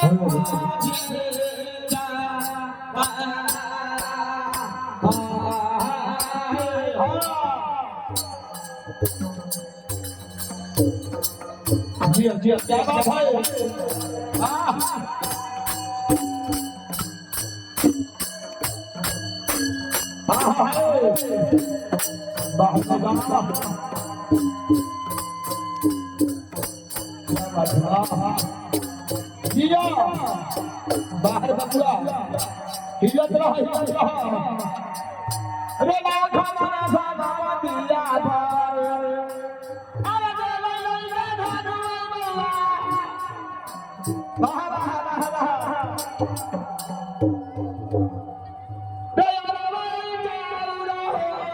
जी क्या बात है जिया बाहर बकुला हिलत रहा रे लाखा मारा सादा दिया धार अरे देले लइले धानु बाहर बाहर बाहर रे यार वही जाऊरा होला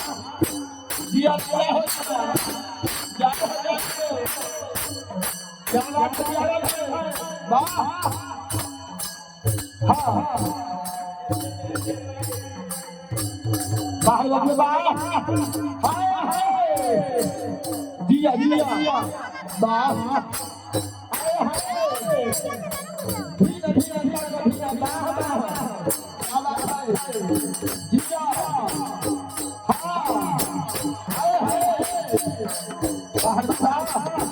जिया क्या हो क्या हो क्या बात किया वाह हां बाहर वाले बाहर जिया जिया बाहर धीरे धीरे धीरे बाहर जिया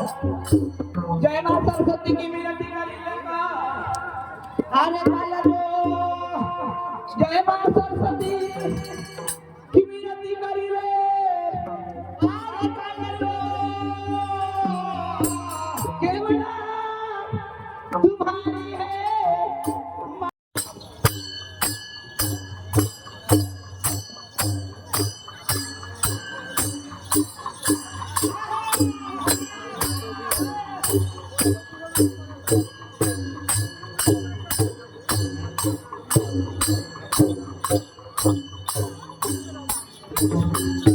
जय माता सरस्वती की विनती करी लेगा अरे माया जो जय माता सरस्वती की विनती करी ले अरे माया जो केवल तुम्हारी है Thank you.